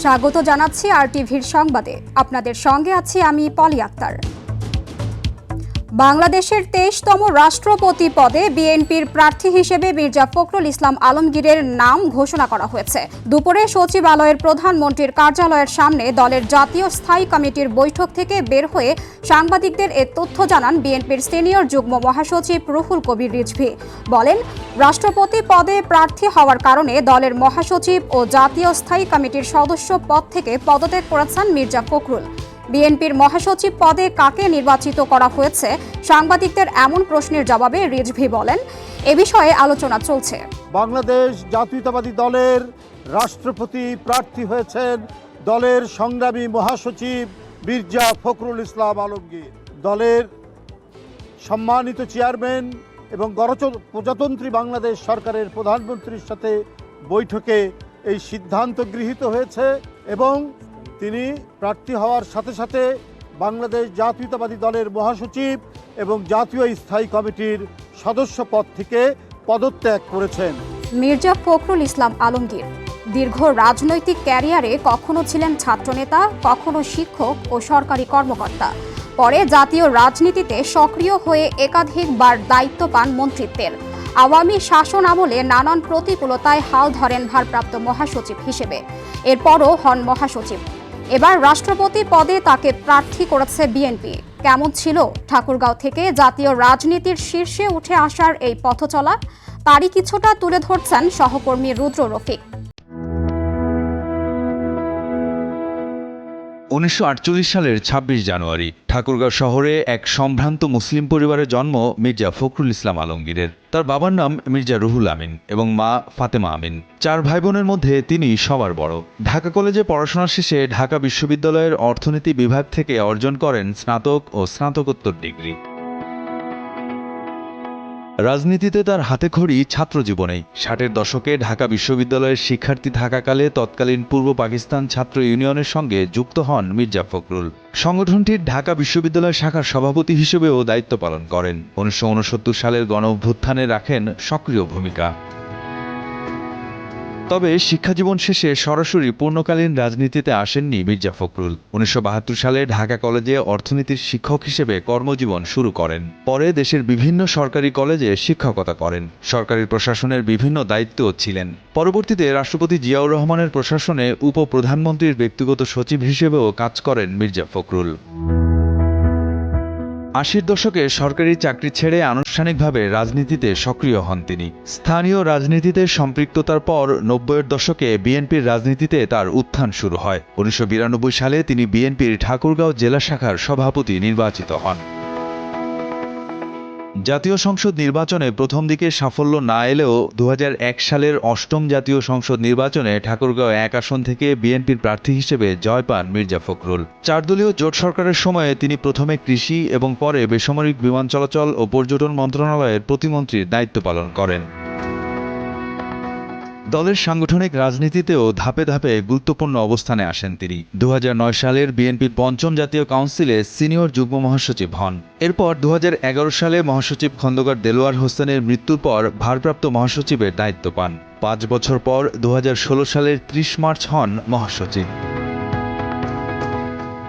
স্বাগত জানাচ্ছি আরটিভির সংবাদে। আপনাদের সঙ্গে আছি আমি পলি আক্তার। বাংলাদেশের ২৩তম রাষ্ট্রপতি পদে বিএনপির প্রার্থী হিসেবে মির্জা ফখরুল ইসলাম আলমগীরের নাম ঘোষণা করা হয়েছে। দুপুরে সচিবালয়ের প্রধানমন্ত্রীর কার্যালয়ের সামনে দলের জাতীয় স্থায়ী কমিটির বৈঠক থেকে বের হয়ে সাংবাদিকদের এ তথ্য জানান বিএনপির সিনিয়র যুগ্ম মহাসচিব রুহুল কবির রিজভী। বলেন, রাষ্ট্রপতি পদে প্রার্থী হওয়ার কারণে দলের মহাসচিব ও জাতীয় স্থায়ী কমিটির সদস্য পদ থেকে পদত্যাগ করেছেন মির্জা ফখরুল। বিএনপির মহাসচিব পদে কাকে নির্বাচিত করা হয়েছে, সাংবাদিকদের এমন প্রশ্নের জবাবে রিজভী বলেন, এ বিষয়ে আলোচনা চলছে। বাংলাদেশ জাতীয়তাবাদী দলের রাষ্ট্রপতি প্রার্থী হয়েছেন দলের সংগ্রামী মহাসচিব মির্জা ফখরুল ইসলাম আলমগীর। দলের সম্মানিত চেয়ারম্যান এবং গণপ্রজাতন্ত্রী বাংলাদেশ সরকারের প্রধানমন্ত্রীর সাথে বৈঠকে এই সিদ্ধান্ত গৃহীত হয়েছে এবং তিনি প্রার্থী হওয়ার সাথে সাথে বাংলাদেশ জাতীয়তাবাদী দলের মহাসচিব এবং জাতীয় স্থায়ী কমিটির সদস্য পদ থেকে পদত্যাগ করেছেন। মির্জা ফখরুল ইসলাম আলমগীর দীর্ঘ রাজনৈতিক ক্যারিয়ারে কখনো ছিলেন ছাত্রনেতা, কখনো শিক্ষক ও সরকারি কর্মকর্তা। পরে জাতীয় রাজনীতিতে সক্রিয় হয়ে একাধিকবার দায়িত্ব পান মন্ত্রিত্বের। আওয়ামী শাসন আমলে নানান প্রতিকূলতায় হাল ধরেন ভারপ্রাপ্ত মহাসচিব হিসেবে। এরপরও হন মহাসচিব। এবার রাষ্ট্রপতি পদে তাকে প্রার্থী করেছে বিএনপি। কেমন ছিল ঠাকুরগাঁও থেকে জাতীয় রাজনীতির শীর্ষে উঠে আসার এই পথচলা, তারই কিছুটা তুলে ধরছেন সহকর্মী রুদ্র রফিক। ১৯৪৮ সালের ২৬ জানুয়ারি ঠাকুরগাঁও শহরে এক সম্ভ্রান্ত মুসলিম পরিবারে জন্ম মির্জা ফখরুল ইসলাম আলমগীরের। তার বাবার নাম মির্জা রুহুল আমিন এবং মা ফাতেমা আমিন। ৪ ভাই বোনের মধ্যে তিনি সবার বড়। ঢাকা কলেজে পড়াশোনা শেষে ঢাকা বিশ্ববিদ্যালয়ের অর্থনীতি বিভাগ থেকে অর্জন করেন স্নাতক ও স্নাতকোত্তর ডিগ্রি। রাজনীতিতে তার হাতেখড়ি ছাত্র জীবনেই। ৬০-এর দশকে ঢাকা বিশ্ববিদ্যালয়ের শিক্ষার্থী থাকাকালে তৎকালীন পূর্ব পাকিস্তান ছাত্র ইউনিয়নের সঙ্গে যুক্ত হন মির্জা ফখরুল। সংগঠনটির ঢাকা বিশ্ববিদ্যালয় শাখার সভাপতি হিসেবেও দায়িত্ব পালন করেন। ১৯৬৯ সালের গণঅভ্যুত্থানে রাখেন সক্রিয় ভূমিকা। তবে শিক্ষাজীবন শেষে সরাসরি পূর্ণকালীন রাজনীতিতে আসেননি মির্জা ফখরুল। ১৯৭২ সালে ঢাকা কলেজে অর্থনীতির শিক্ষক হিসেবে কর্মজীবন শুরু করেন। পরে দেশের বিভিন্ন সরকারি কলেজে শিক্ষকতা করেন। সরকারি প্রশাসনের বিভিন্ন দায়িত্বও ছিলেন। পরবর্তীতে রাষ্ট্রপতি জিয়াউর রহমানের প্রশাসনে উপপ্রধানমন্ত্রীর ব্যক্তিগত সচিব হিসেবেও কাজ করেন মির্জা ফখরুল। ৮০-র দশকে সরকারি চাকরি ছেড়ে আনুষ্ঠানিকভাবে রাজনীতিতে সক্রিয় হন তিনি। স্থানীয় রাজনীতিতে সম্পৃক্ততার পর ৯০-এর দশকে বিএনপির রাজনীতিতে তার উত্থান শুরু হয়। ১৯৯২ সালে তিনি বিএনপির ঠাকুরগাঁও জেলা শাখার সভাপতি নির্বাচিত হন। জাতীয় সংসদ নির্বাচনে প্রথম দিকে সাফল্য না এলেও ২০০১ সালের ৮ম জাতীয় সংসদ নির্বাচনে ঠাকুরগাঁও ১ আসন থেকে বিএনপির প্রার্থী হিসেবে জয় পান মির্জা ফখরুল। ৪ দলীয় জোট সরকারের সময়ে তিনি প্রথমে কৃষি এবং পরে বেসামরিক বিমান চলাচল ও পর্যটন মন্ত্রণালয়ের প্রতিমন্ত্রীর দায়িত্ব পালন করেন। দলের সাংগঠনিক রাজনীতিতেও ধাপে ধাপে গুরুত্বপূর্ণ অবস্থানে আসেন তিনি। ২০০৯ সালের বিএনপির ৫ম জাতীয় কাউন্সিলে সিনিয়র যুগ্ম মহাসচিব হন। এরপর ২০১১ সালে মহাসচিব খন্দকার দেলোয়ার হোসেনের মৃত্যুর পর ভারপ্রাপ্ত মহাসচিবের দায়িত্ব পান। ৫ বছর পর ২০১৬ সালের ৩০ মার্চ হন মহাসচিব।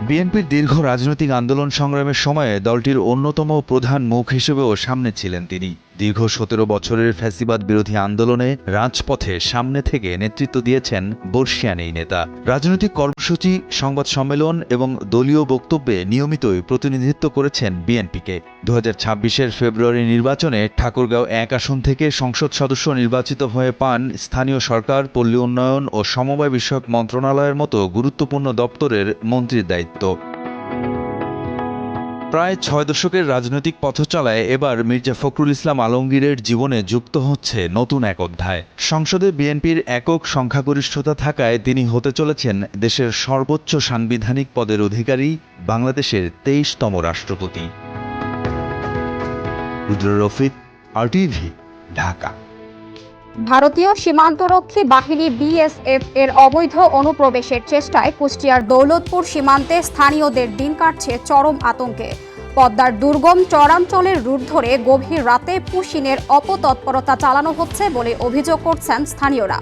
বিএনপির দীর্ঘ রাজনৈতিক আন্দোলন সংগ্রামের সময়ে দলটির অন্যতম প্রধান মুখ হিসেবেও সামনে ছিলেন তিনি। দীর্ঘ ১৭ বছরের ফ্যাসিবাদ বিরোধী আন্দোলনে রাজপথে সামনে থেকে নেতৃত্ব দিয়েছেন বর্ষিয়ান এই নেতা। রাজনৈতিক কর্মসূচি, সংবাদ সম্মেলন এবং দলীয় বক্তব্যে নিয়মিতই প্রতিনিধিত্ব করেছেন বিএনপিকে। ২০২৬-এর ফেব্রুয়ারি নির্বাচনে ঠাকুরগাঁও ১ আসন থেকে সংসদ সদস্য নির্বাচিত হয়ে পান স্থানীয় সরকার, পল্লী উন্নয়ন ও সমবায় বিষয়ক মন্ত্রণালয়ের মতো গুরুত্বপূর্ণ দপ্তরের মন্ত্রীর দায়িত্ব। প্রায় ৬ দশকের রাজনৈতিক পথচলায় এবার মির্জা ফখরুল ইসলাম আলমগীরের জীবনে যুক্ত হচ্ছে নতুন এক অধ্যায়। সংসদে বিএনপির একক সংখ্যাগরিষ্ঠতা থাকায় তিনি হতে চলেছেন দেশের সর্বোচ্চ সাংবিধানিক পদের অধিকারী, বাংলাদেশের ২৩তম রাষ্ট্রপতি। রুদ্র রফিক, আরটিভি, ঢাকা। ভারতীয় সীমান্তরক্ষী বাহিনী বিএসএফ এর অবৈধ অনুপ্রবেশের চেষ্টায় কুষ্টিয়ার দৌলতপুর সীমান্তে স্থানীয়দের দিন কাটছে চরম আতঙ্কে। পদ্মার দুর্গম চরাঞ্চলের রুট ধরে গভীর রাতে পুশিনের অপতৎপরতা চালানো হচ্ছে বলে অভিযোগ করছেন স্থানীয়রা।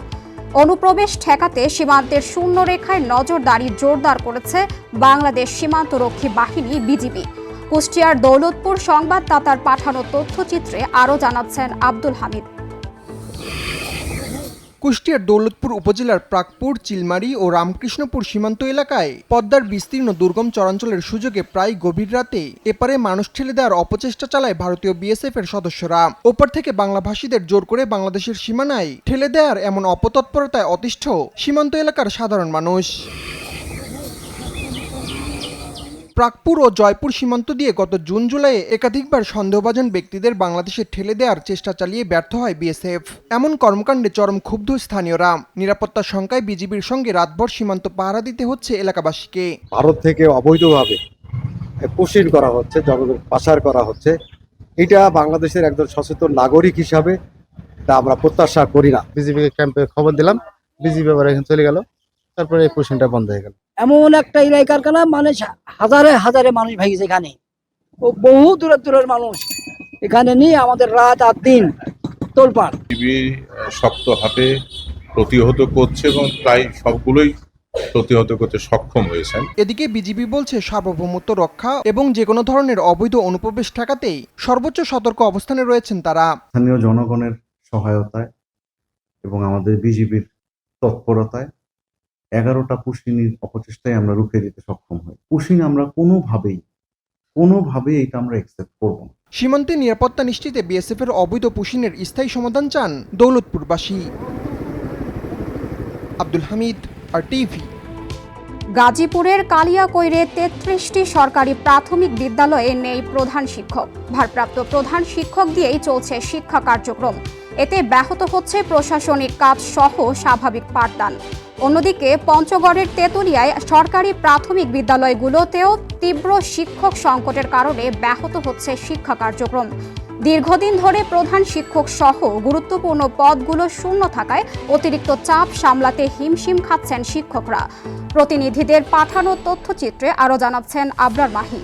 অনুপ্রবেশ ঠেকাতে সীমান্তের শূন্য রেখায় নজরদারি জোরদার করেছে বাংলাদেশ সীমান্তরক্ষী বাহিনী বিজিবি। কুষ্টিয়ার দৌলতপুর সংবাদদাতার পাঠানো তথ্যচিত্রে আরও জানাচ্ছেন আব্দুল হামিদ। কুষ্টিয়ার দৌলতপুর উপজেলার প্রাকপুর, চিলমারি ও রামকৃষ্ণপুর সীমান্ত এলাকায় পদ্মার বিস্তীর্ণ দুর্গম চরাঞ্চলের সুযোগে প্রায় গভীর রাতে এপারে মানুষ ঠেলে দেওয়ার অপচেষ্টা চালায় ভারতীয় বিএসএফ এর সদস্যরা। ওপার থেকে বাংলাভাষীদের জোর করে বাংলাদেশের সীমানায় ঠেলে দেওয়ার এমন অপতৎপরতায় অতিষ্ঠ সীমান্ত এলাকার সাধারণ মানুষ। প্রাকপুর ও জয়পুর সীমান্ত দিয়ে গত জুন জুলাইয়ে একাধিকবার সন্দেহভাজন ব্যক্তিদের বাংলাদেশে ঠেলে দেওয়ার চেষ্টা চালিয়ে ব্যর্থ হয় বিএসএফ। এমন কর্মকাণ্ডে চরম ক্ষুব্ধ স্থানীয়রা। নিরাপত্তা শঙ্কায় বিজিবির সঙ্গে রাতভর সীমান্ত পাহারা দিতে হচ্ছে এলাকাবাসীকে। ভারত থেকে অবৈধভাবে পুশিং করা হচ্ছে, জনগণ পাচার করা হচ্ছে। এটা বাংলাদেশের একজন সচেতন নাগরিক হিসাবে তা আমরা প্রত্যাশা করি না। বিজিবি ক্যাম্পে খবর দিলাম, বিজিবি আবার এখানে চলে গেল, তারপরে এই পুশিংটা বন্ধ হয়ে গেল। এমন একটা এলাকার কারণে মানুষ হাজারে হাজারে মানুষ ভাগিছে এখানে, ও বহু দূরের দূরের মানুষ এখানে নিয়ে আমাদের রাত আর দিন তোলপাড়। শক্ত হাতে প্রতিহত করছে এবং প্রায় সবগুলোই প্রতিহত করতে সক্ষম হয়েছেন। এদিকে বিজিবি বলছে সার্বভৌমত্ব রক্ষা এবং যে কোনো ধরনের অবৈধ অনুপ্রবেশ ঠেকাতেই সর্বোচ্চ সতর্ক অবস্থানে রয়েছেন তারা। স্থানীয় জনগণের সহায়তায় এবং আমাদের বিজিবির তৎপরতায় 11টা পুশিনির অপচেষ্টায় আমরা রুখে দিতে সক্ষম হই। পুশিন আমরা কোনোভাবেই এটা আমরা অ্যাকসেপ্ট করব না। সীমান্তে নিরাপত্তা নিশ্চিতে বিএসএফ এর অবৈধ পুশিনের স্থায়ী সমাধান চান দৌলতপুরবাসী। আব্দুল হামিদ, RTV। গাজীপুরের কালিয়াকৈরে 33টি সরকারি প্রাথমিক বিদ্যালয়ে নেই প্রধান শিক্ষক। ভারপ্রাপ্ত প্রধান শিক্ষক দিয়েই চলছে শিক্ষা কার্যক্রম। এতে ব্যাহত হচ্ছে প্রশাসনিক কাজ সহ স্বাভাবিক পাঠদান। অন্যদিকে পঞ্চগড়ের তেঁতুলিয়ায় সরকারি প্রাথমিক বিদ্যালয়গুলোতেও তীব্র শিক্ষক সংকটের কারণে ব্যাহত হচ্ছে শিক্ষা কার্যক্রম। দীর্ঘদিন ধরে প্রধান শিক্ষক সহ গুরুত্বপূর্ণ পদগুলো শূন্য থাকায় অতিরিক্ত চাপ সামলাতে হিমশিম খাচ্ছেন শিক্ষকরা। প্রতিনিধিদের পাঠানো তথ্যচিত্রে আরও জানাচ্ছেন আবরার মাহি।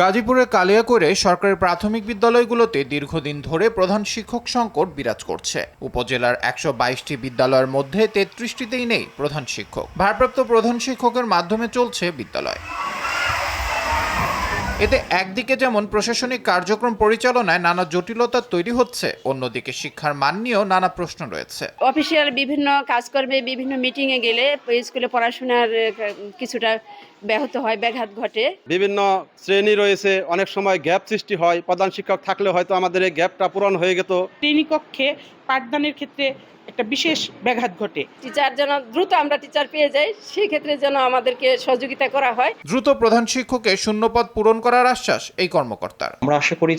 গাজীপুরের কালিয়াকৈরে সরকারি প্রাথমিক বিদ্যালয়গুলোতে দীর্ঘদিন ধরে প্রধান শিক্ষক সংকট বিরাজ করছে। উপজেলার 122টি বিদ্যালয়ের মধ্যে 33টিতেই নেই প্রধান শিক্ষক। ভারপ্রাপ্ত প্রধান শিক্ষকের মাধ্যমে চলছে বিদ্যালয়। এতে একদিকে যেমন প্রশাসনিক কার্যক্রম পরিচালনায় নানা জটিলতা তৈরি হচ্ছে, অন্যদিকে শিক্ষার মান নিয়েও নানা প্রশ্ন রয়েছে। অফিসিয়াল বিভিন্ন কাজকর্মে বিভিন্ন মিটিংয়ে গেলে স্কুলে পড়াশোনার কিছুটা ব্যাহত হয়, ব্যাঘাত ঘটে। বিভিন্ন শ্রেণী রয়েছে, অনেক সময় গ্যাপ সৃষ্টি হয়। প্রধান শিক্ষক থাকলে হয়তো আমাদের এই গ্যাপটা পূরণ হয়ে যেত। শ্রেণীকক্ষে পাঠদানের ক্ষেত্রে একটা বিশেষ ব্যাঘাত ঘটে। টিচার যেন দ্রুত আমরা টিচার পেয়ে যাই, সেই ক্ষেত্রে যেন আমাদেরকে সহযোগিতা করা হয়। দ্রুত প্রধান শিক্ষকের শূন্যপদ পূরণ করার আশ্বাস এই কর্মকর্তার। আমরা আশা করি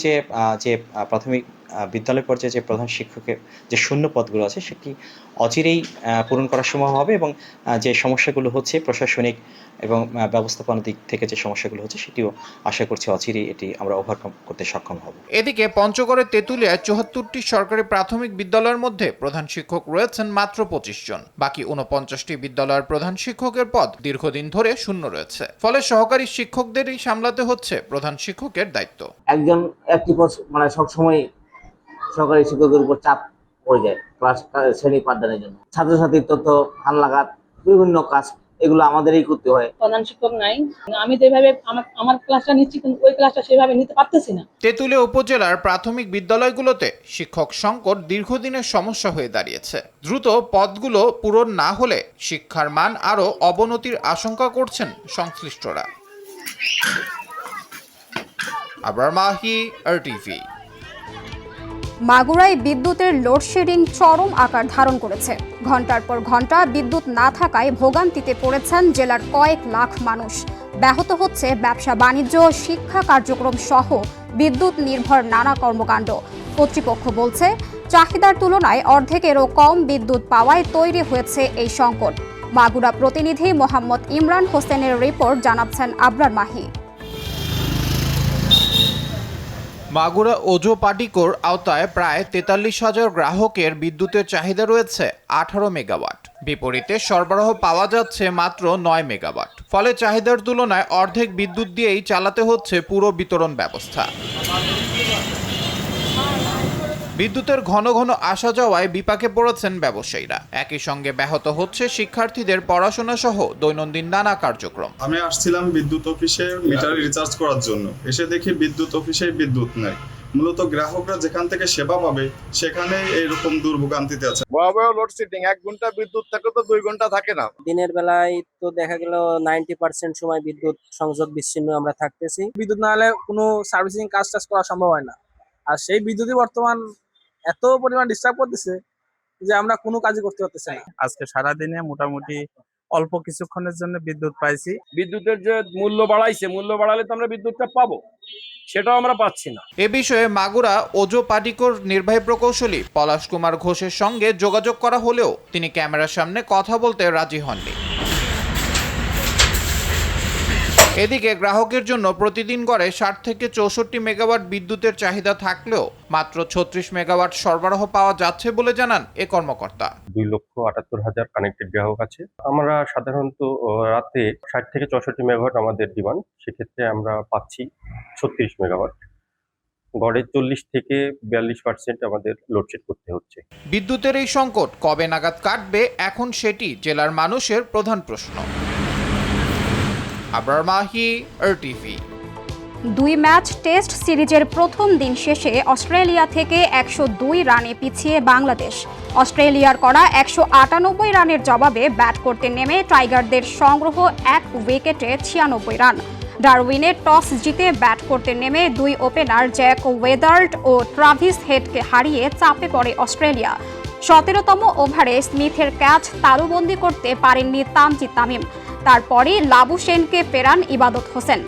যে প্রাথমিক বিদ্যালয় পর্যায়ে যে প্রধান শিক্ষকের যে শূন্য পদগুলো আছে সেটি অচিরেই পূরণ করা সম্ভব হবে এবং যে সমস্যাগুলো হচ্ছে প্রশাসনিক এবং ব্যবস্থাপনার দিক থেকে যে সমস্যাগুলো হচ্ছে সেটিও আশা করছি অচিরেই এটি আমরা ওভারকাম করতে সক্ষম হব। এদিকে পঞ্চগড়ের তেঁতুলিয়ায় 74টি সরকারি প্রাথমিক বিদ্যালয়ের মধ্যে প্রধান শিক্ষক রয়েছেন মাত্র 25 জন। বাকি 49টি বিদ্যালয়ের প্রধান শিক্ষকের পদ দীর্ঘদিন ধরে শূন্য রয়েছে। ফলে সহকারী শিক্ষকদেরই সামলাতে হচ্ছে প্রধান শিক্ষকের দায়িত্ব। একজন একটি মানে সবসময় সরকারি শিক্ষকের উপর চাপ পড়ে যায় ক্লাস শ্রেণী পাঠদানের জন্য। ছাত্রছাত্রীর তথ্য হালনাগাদ বিভিন্ন কাজ এগুলো আমাদেরই করতে হয়। প্রধান শিক্ষক নাই, আমি যেভাবে আমার ক্লাসটা নিচ্ছি কিন্তু ওই ক্লাসটা সেভাবে নিতে পারতেছি না। তেঁতুলিয়া উপজেলার প্রাথমিক বিদ্যালয়গুলোতে শিক্ষক সংকট দীর্ঘদিনের সমস্যা হয়ে দাঁড়িয়েছে। দ্রুত পদগুলো পূরণ না হলে শিক্ষার মান আরও অবনতির আশঙ্কা করছেন সংশ্লিষ্টরা। আবরার মাহি, RTV। মাগুরায় বিদ্যুতের লোডশেডিং চরম আকার ধারণ করেছে। ঘন্টার পর ঘন্টা বিদ্যুৎ না থাকায় ভোগান্তিতে পড়েছেন জেলার কয়েক লাখ মানুষ। ব্যাহত হচ্ছে ব্যবসা বাণিজ্য, শিক্ষা কার্যক্রম সহ বিদ্যুৎ নির্ভর নানা কর্মকাণ্ড। কর্তৃপক্ষ বলছে চাহিদার তুলনায় অর্ধেকেরও কম বিদ্যুৎ পাওয়ায় তৈরি হয়েছে এই সংকট। মাগুরা প্রতিনিধি মোহাম্মদ ইমরান হোসেনের রিপোর্ট জানাচ্ছেন আবরার মাহি। মাগুরা ওজো পাটিকোর আওতায় প্রায় 43,000 গ্রাহকের বিদ্যুতের চাহিদা রয়েছে 18 মেগাওয়াট। বিপরীতে সরবরাহ পাওয়া যাচ্ছে মাত্র 9 মেগাওয়াট। ফলে চাহিদার তুলনায় অর্ধেক বিদ্যুৎ দিয়েই চালাতে হচ্ছে পুরো বিতরণ ব্যবস্থা। বিদ্যুতের ঘন ঘন আসা যাওয়ায় বিপাকে পড়েছেন ব্যবসায়ীরা। একই সঙ্গে ব্যাহত হচ্ছে শিক্ষার্থীদের পড়াশোনা সহ দৈনন্দিন নানা কার্যক্রম। আমি আসছিলাম বিদ্যুৎ অফিসে মিটার রিচার্জ করার জন্য, এসে দেখি বিদ্যুৎ অফিসে বিদ্যুৎ নেই। মূলত গ্রাহকরা যেখান থেকে সেবা পাবে সেখানে এইরকম দুর্ভোগান্তিতে আছে। ভয়াবহ লোডশেডিং, 1 ঘন্টা বিদ্যুৎ থাকে তো 2 ঘন্টা থাকে না। দিনের বেলায় তো দেখা গেল 90% সময় বিদ্যুৎ সংযোগ বিচ্ছিন্ন আমরা থাকতেছি। বিদ্যুৎ না হলে কোনো সার্ভিসিং কাজ করা সম্ভব হয় না। আর সেই বিদ্যুৎই বর্তমান এত পরিমাণ ডিস্টার্ব করতেছে যে আমরা কোনো কাজই করতে পারতেছি না। আজকে সারাদিনে মোটামুটি অল্প কিছুক্ষণের জন্য বিদ্যুৎ পাইছি। বিদ্যুতের যে মূল্য বাড়াইছে, মূল্য বাড়ালে তো আমরা বিদ্যুৎটা পাবো, সেটাও আমরা পাচ্ছি না। এ বিষয়ে মাগুরা ওজো পাটিকোর নির্বাহী প্রকৌশলী পলাশ কুমার ঘোষের সঙ্গে যোগাযোগ করা হলেও তিনি ক্যামেরার সামনে কথা বলতে রাজি হননি। এদিকে গ্রাহকের জন্য প্রতিদিন গড়ে 60 থেকে 64 মেগাওয়াট বিদ্যুতের চাহিদা থাকলেও মাত্র 36 মেগাওয়াট সরবরাহ পাওয়া যাচ্ছে বলে জানান এ কর্মকর্তা। 2,78,000 কানেক্টেড গ্রাহক আছে। আমরা সাধারণত রাতে 60 থেকে 64 মেগাওয়াট আমাদের ডিমান্ড, সেক্ষেত্রে আমরা পাচ্ছি 36 মেগাওয়াট। গড়ে 40 থেকে 42% আমাদের লোডশেড করতে হচ্ছে। বিদ্যুতের এই সংকট কবে নাগাদ কাটবে, এখন সেটি জেলার মানুষের প্রধান প্রশ্ন। Abrar Mahi, RTV। 2 match test সিরিজের প্রথম দিন শেষে অস্ট্রেলিয়া থেকে 102 রানে পিছিয়ে বাংলাদেশ। অস্ট্রেলিয়ার করা 198 রানের জবাবে ব্যাট করতে নেমে টাইগারদের সংগ্রহ 1 উইকেটে 96 রান। ডারউইনে টস জিতে ব্যাট করতে নেমে 2 ওপেনার জ্যাক ওয়েদার্ড ও ট্রাভিস হেডকে হারিয়ে চাপে পড়ে অস্ট্রেলিয়া। 17তম ওভারে স্মিথের ক্যাচ তালুবন্দি করতে পারেননি তানজিদ তামিম। তারপরে লাবুশেনকে ফেরান ইবাদত হোসেন।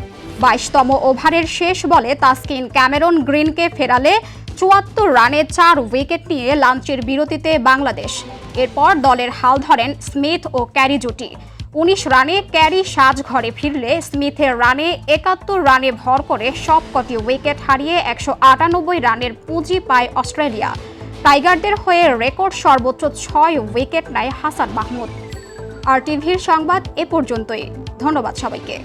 22তম ওভারের শেষ বলে তাসকিন ক্যামেরন গ্রিনকে ফেরালে 74 রানে 4 উইকেট নিয়ে লাঞ্চের বিরতিতে বাংলাদেশ। এরপর দলের হাল ধরেন স্মিথ ও ক্যারি জুটি। 19 রানে ক্যারি সাজঘরে ফিরলে স্মিথের রানে 71 রানে ভর করে সবকটি উইকেট হারিয়ে 198 রানের পুঁজি পায় অস্ট্রেলিয়া। টাইগারদের হয়ে রেকর্ড সর্বোচ্চ 6 উইকেট নেয় হাসান মাহমুদ। RTV সংবাদ এ পর্যন্তই। ধন্যবাদ সবাইকে।